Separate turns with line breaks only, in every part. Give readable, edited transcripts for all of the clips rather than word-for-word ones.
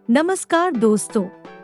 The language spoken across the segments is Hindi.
नमस्कार दोस्तों,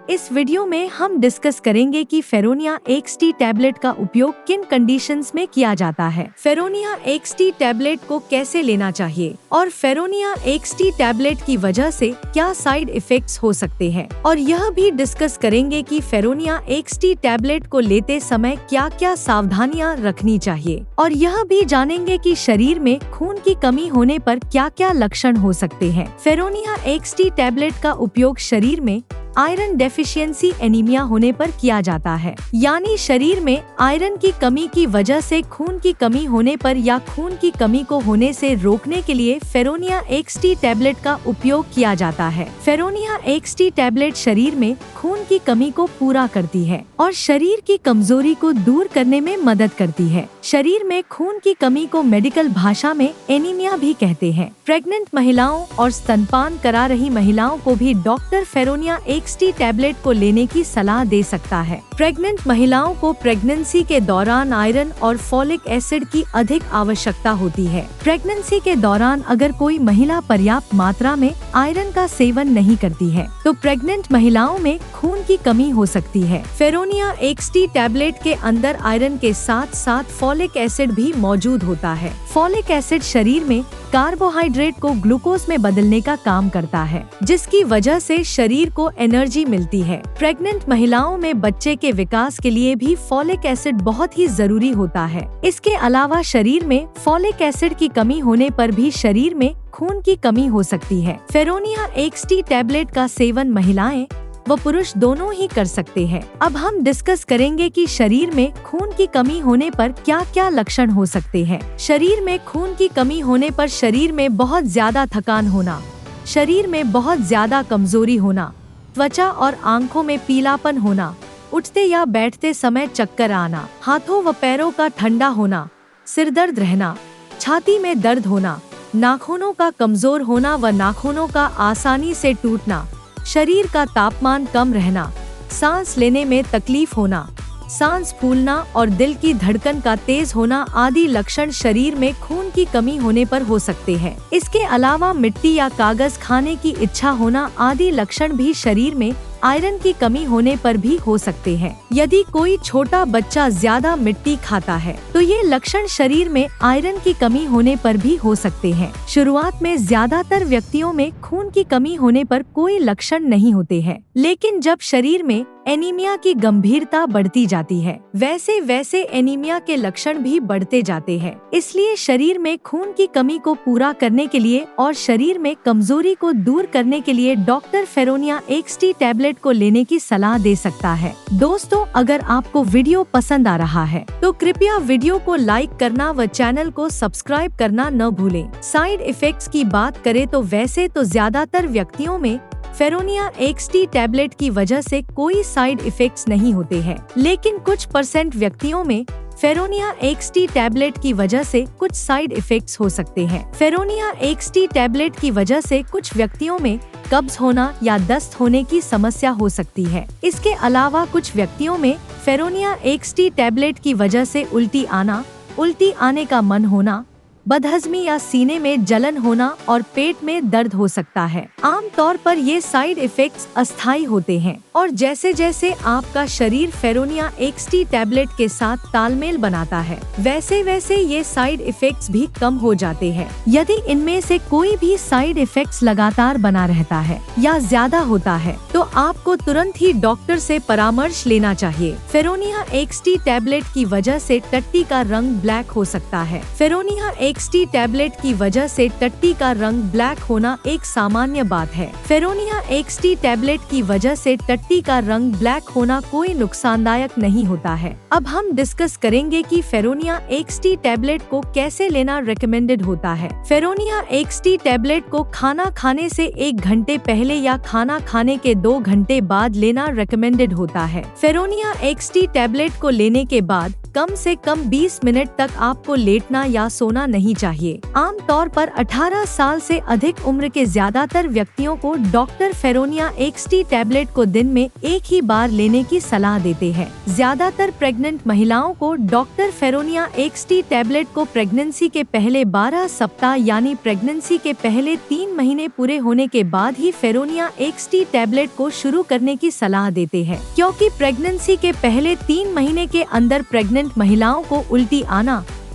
इस वीडियो में हम डिस्कस करेंगे कि फेरोनिया एक्सटी टैबलेट का उपयोग किन कंडीशंस में किया जाता है, फेरोनिया एक्सटी टैबलेट को कैसे लेना चाहिए और फेरोनिया एक्सटी टैबलेट की वजह से क्या साइड इफेक्ट्स हो सकते हैं। और यह भी डिस्कस करेंगे कि फेरोनिया एक्सटी टैबलेट को लेते समय क्या क्या सावधानियां रखनी चाहिए और यह भी जानेंगे कि शरीर में खून की कमी होने पर क्या क्या लक्षण हो सकते हैं। फेरोनिया एक्सटी टैबलेट का उपयोग शरीर में आयरन डेफिशिएंसी एनीमिया होने पर किया जाता है, यानी शरीर में आयरन की कमी की वजह से खून की कमी होने पर या खून की कमी को होने से रोकने के लिए फेरोनिया एक्सटी टैबलेट का उपयोग किया जाता है। फेरोनिया एक्सटी टैबलेट शरीर में खून की कमी को पूरा करती है और शरीर की कमजोरी को दूर करने में मदद करती है। शरीर में खून की कमी को मेडिकल भाषा में एनीमिया भी कहते हैं। प्रेग्नेंट महिलाओं और स्तनपान करा रही महिलाओं को भी डॉक्टर फेरोनिया एक्सटी टैबलेट को लेने की सलाह दे सकता है। प्रेग्नेंट महिलाओं को प्रेगनेंसी के दौरान आयरन और फॉलिक एसिड की अधिक आवश्यकता होती है। प्रेगनेंसी के दौरान अगर कोई महिला पर्याप्त मात्रा में आयरन का सेवन नहीं करती है तो प्रेग्नेंट महिलाओं में खून की कमी हो सकती है। फेरोनिया एक्सटी टैबलेट के अंदर आयरन के साथ साथ फॉलिक एसिड भी मौजूद होता है। फॉलिक एसिड शरीर में कार्बोहाइड्रेट को ग्लूकोज में बदलने का काम करता है, जिसकी वजह से शरीर को एनर्जी मिलती है। प्रेग्नेंट महिलाओं में बच्चे के विकास के लिए भी फॉलिक एसिड बहुत ही जरूरी होता है। इसके अलावा शरीर में फॉलिक एसिड की कमी होने पर भी शरीर में खून की कमी हो सकती है। फेरोनिया एक्सटी टैबलेट का सेवन महिलाएं व पुरुष दोनों ही कर सकते हैं। अब हम डिस्कस करेंगे कि शरीर में खून की कमी होने पर क्या क्या लक्षण हो सकते हैं। शरीर में खून की कमी होने पर शरीर में बहुत ज्यादा थकान होना, शरीर में बहुत ज्यादा कमजोरी होना, त्वचा और आंखों में पीलापन होना, उठते या बैठते समय चक्कर आना, हाथों व पैरों का ठंडा होना, सिर दर्द रहना, छाती में दर्द होना, नाखूनों का कमजोर होना व नाखूनों का आसानी से टूटना, शरीर का तापमान कम रहना, सांस लेने में तकलीफ होना, सांस फूलना और दिल की धड़कन का तेज होना आदि लक्षण शरीर में खून की कमी होने पर हो सकते हैं। इसके अलावा मिट्टी या कागज खाने की इच्छा होना आदि लक्षण भी शरीर में आयरन की कमी होने पर भी हो सकते हैं। यदि कोई छोटा बच्चा ज्यादा मिट्टी खाता है तो ये लक्षण शरीर में आयरन की कमी होने पर भी हो सकते हैं। शुरुआत में ज्यादातर व्यक्तियों में खून की कमी होने पर कोई लक्षण नहीं होते हैं, लेकिन जब शरीर में एनीमिया की गंभीरता बढ़ती जाती है वैसे वैसे एनीमिया के लक्षण भी बढ़ते जाते हैं। इसलिए शरीर में खून की कमी को पूरा करने के लिए और शरीर में कमजोरी को दूर करने के लिए डॉक्टर फेरोनिया एक्सटी टैबलेट को लेने की सलाह दे सकता है। दोस्तों, अगर आपको वीडियो पसंद आ रहा है तो कृपया वीडियो को लाइक करना व चैनल को सब्सक्राइब करना न भूलें। साइड इफेक्ट्स की बात करें तो वैसे तो ज्यादातर व्यक्तियों में फेरोनिया एक्सटी टैबलेट की वजह से कोई साइड इफेक्ट्स नहीं होते हैं, लेकिन कुछ % व्यक्तियों में फेरोनिया एक्सटी टैबलेट की वजह से कुछ साइड इफेक्ट्स हो सकते हैं। फेरोनिया एक्सटी टैबलेट की वजह से कुछ व्यक्तियों में कब्ज होना या दस्त होने की समस्या हो सकती है। इसके अलावा कुछ व्यक्तियों में फेरोनिया एक्सटी टैबलेट की वजह से उल्टी आने का मन होना, बदहजमी या सीने में जलन होना और पेट में दर्द हो सकता है। आम तौर पर ये साइड इफेक्ट्स अस्थायी होते हैं और जैसे जैसे आपका शरीर फेरोनिया एक्सटी टैबलेट के साथ तालमेल बनाता है वैसे वैसे ये साइड इफेक्ट्स भी कम हो जाते हैं। यदि इनमें से कोई भी साइड इफेक्ट्स लगातार बना रहता है या ज्यादा होता है तो आपको तुरंत ही डॉक्टर से परामर्श लेना चाहिए। फेरोनिया एक्सटी टैबलेट की वजह से टट्टी का रंग ब्लैक हो सकता है। फेरोनिया एक्सटी टैबलेट की वजह से टट्टी का रंग ब्लैक होना एक सामान्य बात है। फेरोनिया एक्सटी टैबलेट की वजह से टट्टी का रंग ब्लैक होना कोई नुकसानदायक नहीं होता है। अब हम डिस्कस करेंगे कि फेरोनिया एक्सटी टैबलेट को कैसे लेना रिकमेंडेड होता है। फेरोनिया एक्सटी टैबलेट को खाना खाने से 1 घंटे पहले या खाना खाने के 2 घंटे बाद लेना रिकमेंडेड होता है। फेरोनिया एक्सटी टैबलेट को लेने के बाद कम से कम 20 मिनट तक आपको लेटना या सोना नहीं चाहिए। आमतौर पर 18 साल से अधिक उम्र के ज्यादातर व्यक्तियों को डॉक्टर फेरोनिया XT टैबलेट को दिन में एक ही बार लेने की सलाह देते हैं। ज्यादातर प्रेग्नेंट महिलाओं को डॉक्टर फेरोनिया XT टैबलेट को प्रेगनेंसी के पहले 12 सप्ताह यानी प्रेगनेंसी के पहले 3 महीने पूरे होने के बाद ही फेरोनिया XT टैबलेट को शुरू करने की सलाह देते हैं, क्योंकि प्रेगनेंसी के पहले 3 महीने के अंदर प्रेग्नेंट महिलाओं को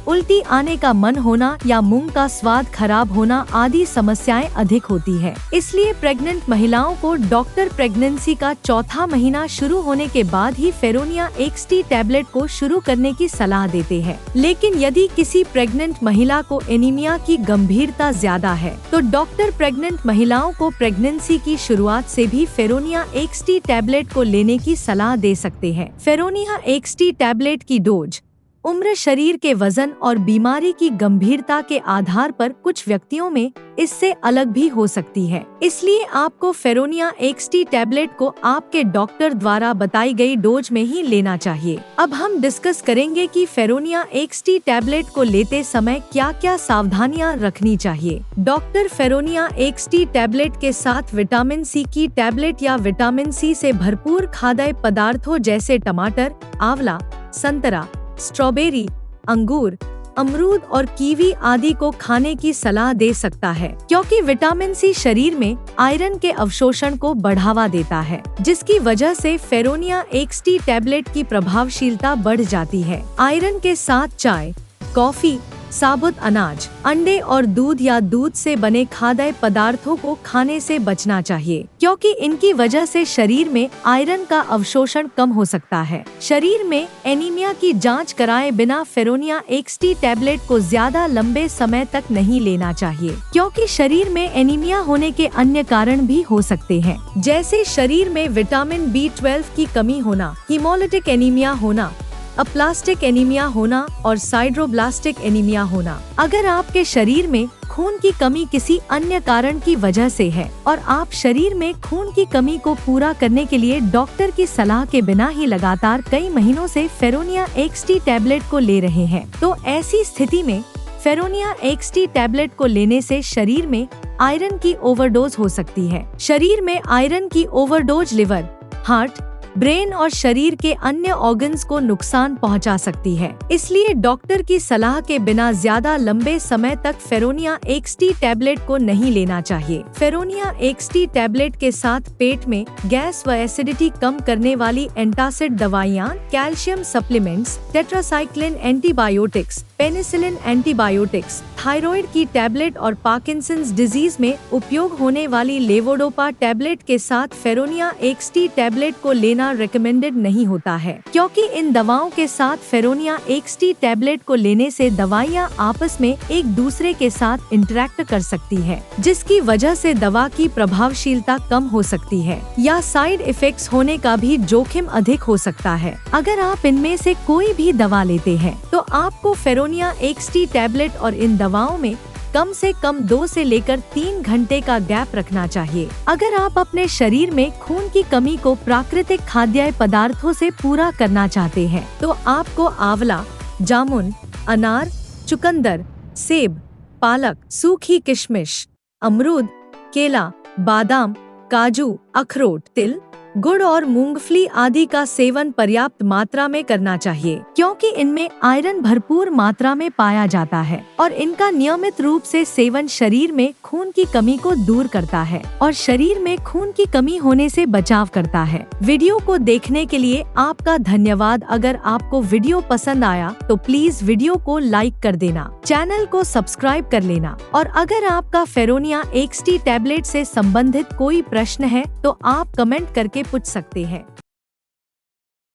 उल्टी आने का मन होना या मुंह का स्वाद खराब होना आदि समस्याएं अधिक होती है। इसलिए प्रेग्नेंट महिलाओं को डॉक्टर प्रेगनेंसी का चौथा महीना शुरू होने के बाद ही फेरोनिया XT टैबलेट को शुरू करने की सलाह देते हैं। लेकिन यदि किसी प्रेग्नेंट महिला को एनीमिया की गंभीरता ज्यादा है तो डॉक्टर प्रेग्नेंट महिलाओं को प्रेगनेंसी की शुरुआत से भी फेरोनिया XT टैबलेट को लेने की सलाह दे सकते हैं। फेरोनिया XT टैबलेट की डोज उम्र, शरीर के वजन और बीमारी की गंभीरता के आधार पर कुछ व्यक्तियों में इससे अलग भी हो सकती है। इसलिए आपको फेरोनिया XT टैबलेट को आपके डॉक्टर द्वारा बताई गई डोज में ही लेना चाहिए। अब हम डिस्कस करेंगे कि फेरोनिया XT टैबलेट को लेते समय क्या क्या सावधानियां रखनी चाहिए। डॉक्टर फेरोनिया XT टैबलेट के साथ विटामिन C की टैबलेट या विटामिन C से भरपूर खाद्य पदार्थों जैसे टमाटर, आंवला, संतरा, स्ट्रॉबेरी, अंगूर, अमरूद और कीवी आदि को खाने की सलाह दे सकता है, क्योंकि विटामिन C शरीर में आयरन के अवशोषण को बढ़ावा देता है, जिसकी वजह से फेरोनिया XT टैबलेट की प्रभावशीलता बढ़ जाती है। आयरन के साथ चाय, कॉफी, साबुत अनाज, अंडे और दूध या दूध से बने खाद्य पदार्थों को खाने से बचना चाहिए, क्योंकि इनकी वजह से शरीर में आयरन का अवशोषण कम हो सकता है। शरीर में एनीमिया की जांच कराए बिना फेरोनिया XT टैबलेट को ज्यादा लंबे समय तक नहीं लेना चाहिए, क्योंकि शरीर में एनीमिया होने के अन्य कारण भी हो सकते हैं, जैसे शरीर में विटामिन B12 की कमी होना, हीमोलिटिक एनीमिया होना, अप्लास्टिक एनीमिया होना और साइड्रोब्लास्टिक एनीमिया होना। अगर आपके शरीर में खून की कमी किसी अन्य कारण की वजह से है और आप शरीर में खून की कमी को पूरा करने के लिए डॉक्टर की सलाह के बिना ही लगातार कई महीनों से फेरोनिया XT टैबलेट को ले रहे हैं, तो ऐसी स्थिति में फेरोनिया XT टैबलेट को लेने से शरीर में आयरन की ओवरडोज हो सकती है। शरीर में आयरन की ओवरडोज लिवर, हार्ट, ब्रेन और शरीर के अन्य ऑर्गन्स को नुकसान पहुंचा सकती है। इसलिए डॉक्टर की सलाह के बिना ज्यादा लंबे समय तक फेरोनिया XT टैबलेट को नहीं लेना चाहिए। फेरोनिया XT टैबलेट के साथ पेट में गैस व एसिडिटी कम करने वाली एंटासिड दवाइयाँ, calcium supplements, tetracycline antibiotics, penicillin antibiotics, thyroid की टैबलेट और पार्किंसंस डिजीज में उपयोग होने वाली लेवोडोपा टैबलेट के साथ फेरोनिया XT टैबलेट को लेना रिकमेंडेड नहीं होता है, क्योंकि इन दवाओं के साथ फेरोनिया XT टैबलेट को लेने से दवाइयाँ आपस में एक दूसरे के साथ इंटरेक्ट कर सकती है, जिसकी वजह से दवा की प्रभावशीलता कम हो सकती है या साइड इफेक्ट्स होने का भी जोखिम अधिक हो सकता है। अगर आप इनमें से कोई भी दवा लेते हैं तो आपको फेरोनिया XT टैबलेट और इन दवाओं में कम से कम 2 से लेकर 3 घंटे का गैप रखना चाहिए। अगर आप अपने शरीर में खून की कमी को प्राकृतिक खाद्य पदार्थों से पूरा करना चाहते हैं तो आपको आंवला, जामुन, अनार, चुकंदर, सेब, पालक, सूखी किशमिश, अमरूद, केला, बादाम, काजू, अखरोट, तिल, गुड़ और मूंगफली आदि का सेवन पर्याप्त मात्रा में करना चाहिए, क्योंकि इनमें आयरन भरपूर मात्रा में पाया जाता है और इनका नियमित रूप से सेवन शरीर में खून की कमी को दूर करता है और शरीर में खून की कमी होने से बचाव करता है। वीडियो को देखने के लिए आपका धन्यवाद। अगर आपको वीडियो पसंद आया तो प्लीज वीडियो को लाइक कर देना, चैनल को सब्सक्राइब कर लेना और अगर आपका फेरोनिया XT टैबलेट से संबंधित कोई प्रश्न है तो आप कमेंट करके पूछ सकते हैं।